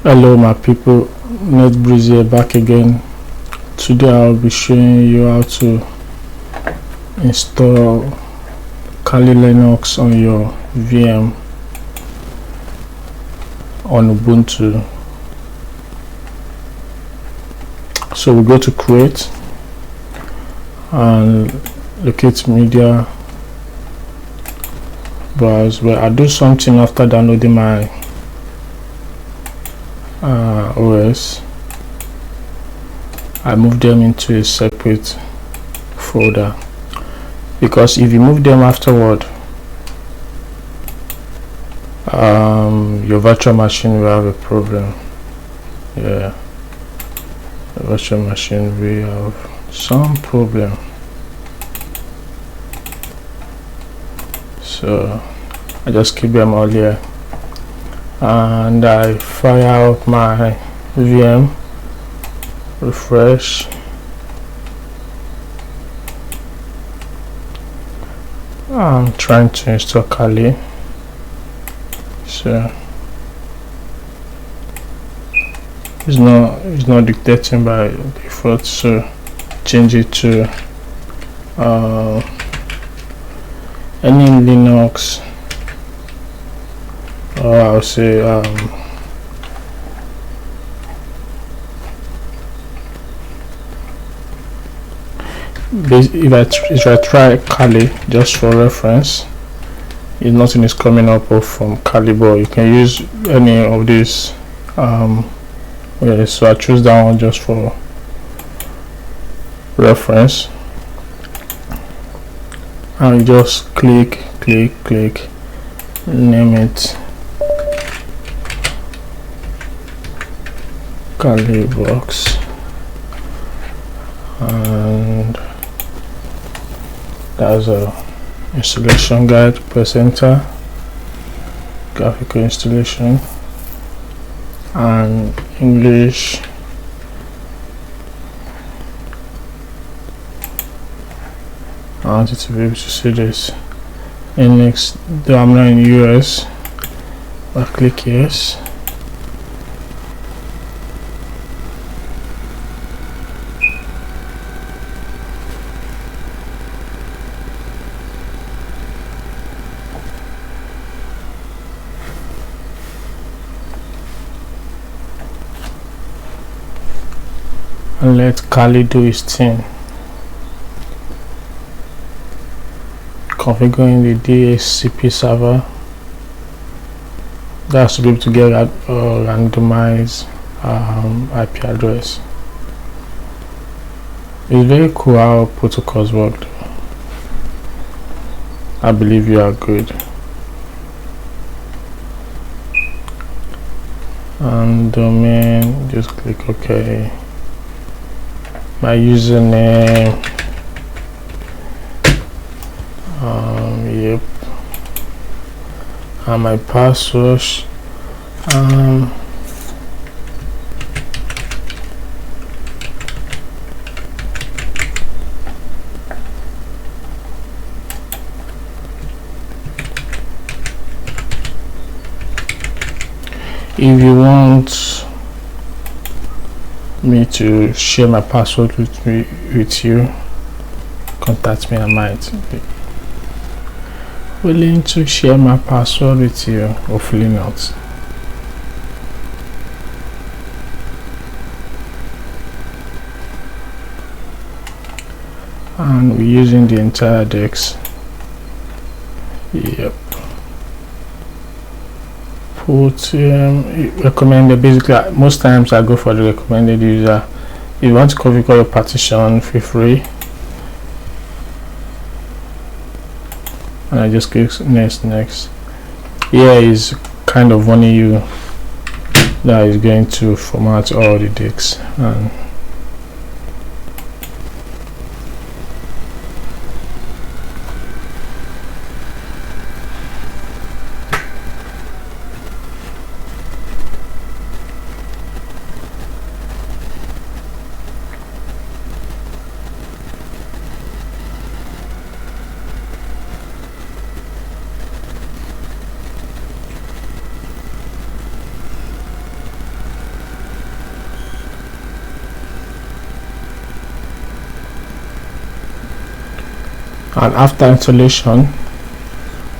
Hello my people, NetBreeze here back again. Today I'll be showing you how to install Kali Linux on your VM on Ubuntu. So we go to create and locate media, browse. Well, I do something after downloading my OS. I move them into a separate folder, because if you move them afterward, your virtual machine will have a problem. Yeah, the virtual machine will have some problem. So I just keep them all here and I fire up my VM, refresh, I'm trying to install Kali. So it's not dictating by default, so change it to any Linux, or I'll say if I try Kali just for reference, nothing is coming up from Kali, but you can use any of these. Yeah, so I choose that one just for reference, and just click, name it Kali box, and that's a installation guide. Press enter, graphical installation, and English. I wanted to be able to see this. And next, though I'm not in US, I click yes. And let Kali do his thing. Configuring the DHCP server. That's to be able to get that randomized IP address. It's very cool how protocols work. I believe you are good. And domain, just click OK. My username, yep, and my password, if you want me to share my password with you, contact me. I might be willing to share my password with you, hopefully not. And we're using the entire DEX. Yep. Put recommended. Basically, most times I go for the recommended user. If you want to configure your partition, feel free. And I just click next. Here is kind of warning you that is going to format all the disks. And And after installation,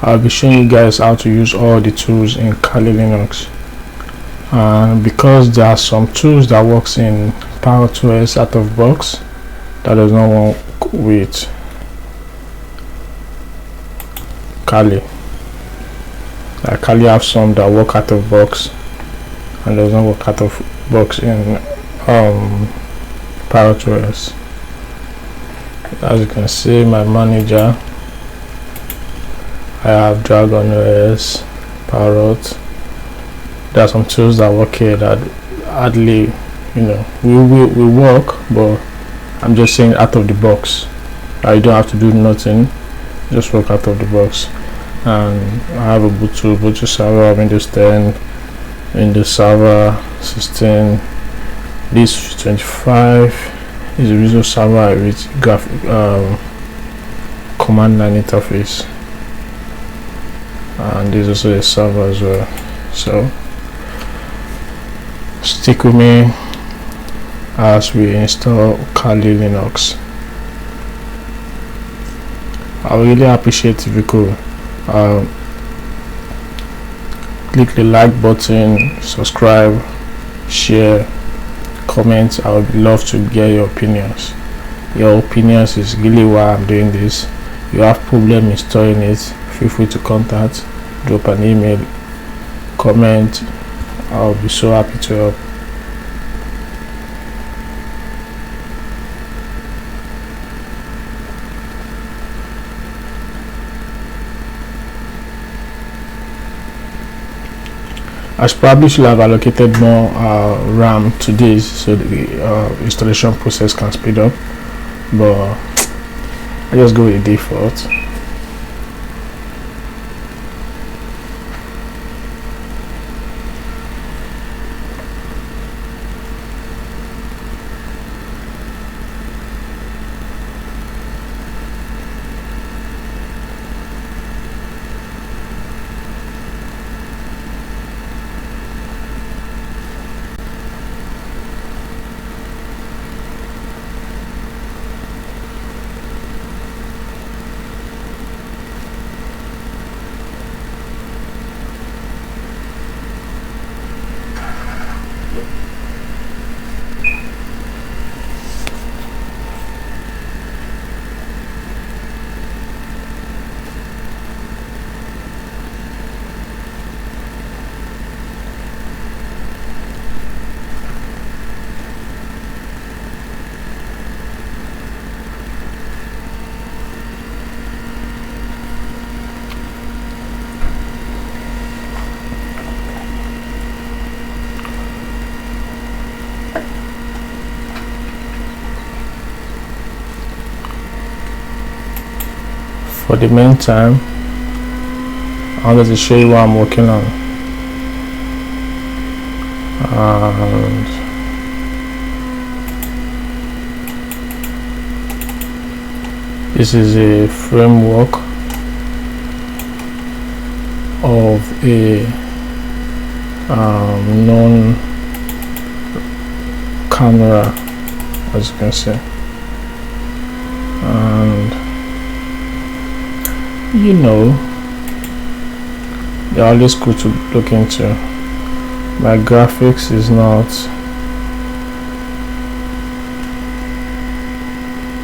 I'll be showing you guys how to use all the tools in Kali Linux. And because there are some tools that works in PowerTools out of box that does not work with Kali. Like Kali have some that work out of box and does not work out of box in PowerTools. As you can see, my manager, I have Dragon OS, Parrot. There are some tools that work here that hardly, we work, but I'm just saying out of the box. You don't have to do nothing, just work out of the box. And I have a Ubuntu server, Windows 10, Windows Server 16. This 25 is a Windows Server with command line interface, and this is also a server as well. So stick with me as we install Kali Linux. I would really appreciate if you could click the like button, subscribe, share, comment. I would love to get your opinions. Your opinions is really why I'm doing this. You have problem installing it, feel free to contact, drop an email, comment. I'll be so happy to help. I probably should have allocated more RAM to this so the installation process can speed up, but I just go with the default. For the meantime, I'm going to show you what I'm working on. And this is a framework of a non-camera, as you can see, and they're always good to look into. My graphics is not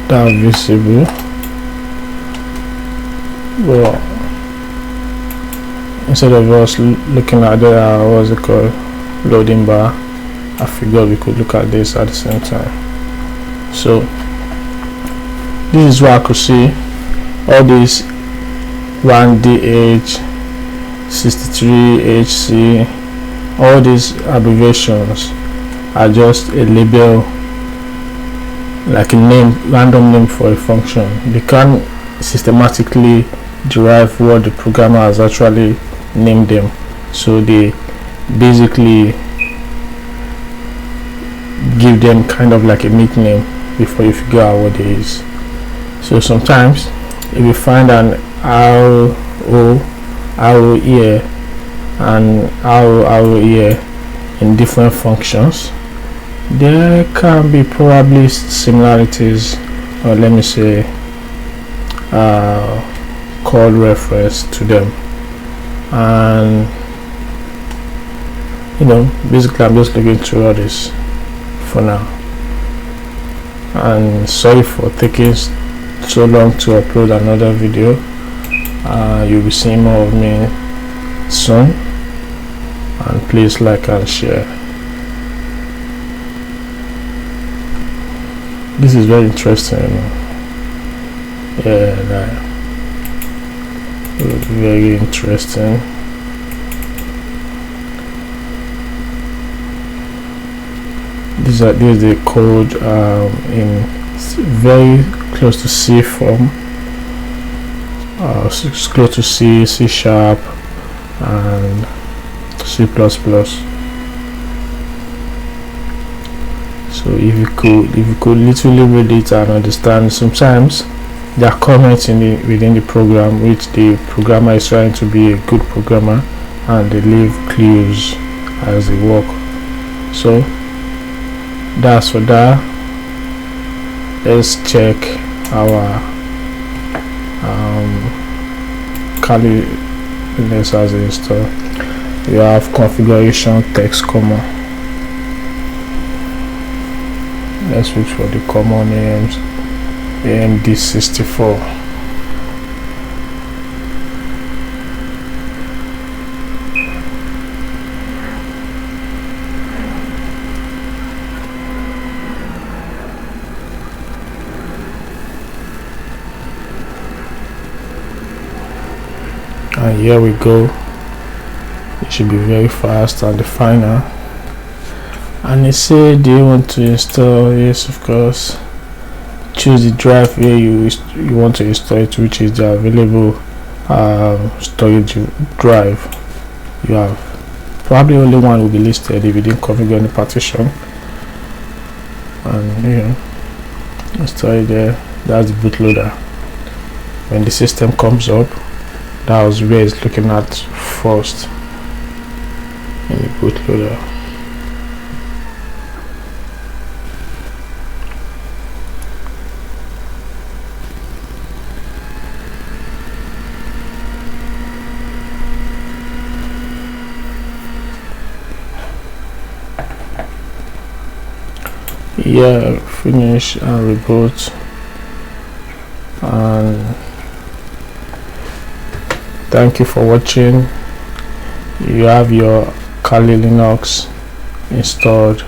that visible, well, instead of us looking at the what's it called, loading bar, I figured we could look at this at the same time. So this is what I could see. All these 1DH, 63HC, all these abbreviations are just a label, like a name, random name for a function. They can't systematically derive what the programmer has actually named them, so they basically give them kind of like a nickname before you figure out what it is. So sometimes if you find an RO here and RO here in different functions, there can be probably similarities, or let me say call reference to them. And basically I'm just looking through all this for now, and sorry for taking so long to upload another video. You'll be seeing more of me soon, and please like and share. This is very interesting. Very interesting. This is the code in very close to C form, close to C, C sharp, and C++. So if you could literally read it and understand, sometimes there are comments within the program which the programmer is trying to be a good programmer, and they leave clues as they work. So that's for that. Let's check our Kali Linux as install. We have configuration text common. Let's switch for the common names. AMD64. And here we go. It should be very fast and the final. And it said, do you want to install? Yes, of course. Choose the drive where you want to install it, which is the available storage drive you have. Probably only one will be listed if you didn't configure any partition. And install it there. That's the bootloader. When the system comes up, that was where it's looking at first in the bootloader. Yeah, finish and reboot, and thank you for watching. You have your Kali Linux installed,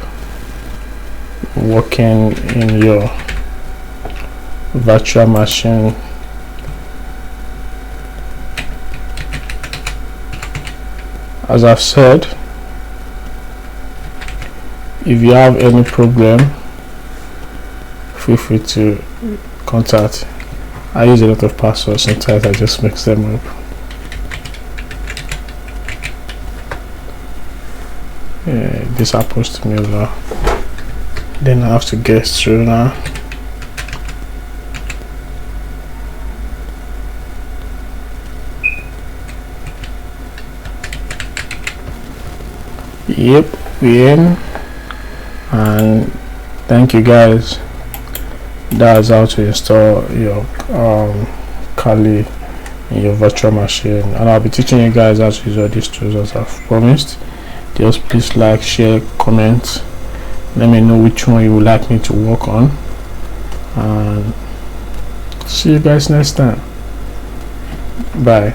working in your virtual machine. As I've said, if you have any problem, feel free to contact. I use a lot of passwords, sometimes I just mix them up. Yeah, this happens to me a lot. Then I have to get through now. Yep, we're in. And thank you guys. That's how to install your Kali in your virtual machine, and I'll be teaching you guys how to use all these tools as I've promised. Just please like, share, comment, let me know which one you would like me to work on, and see you guys next time. Bye.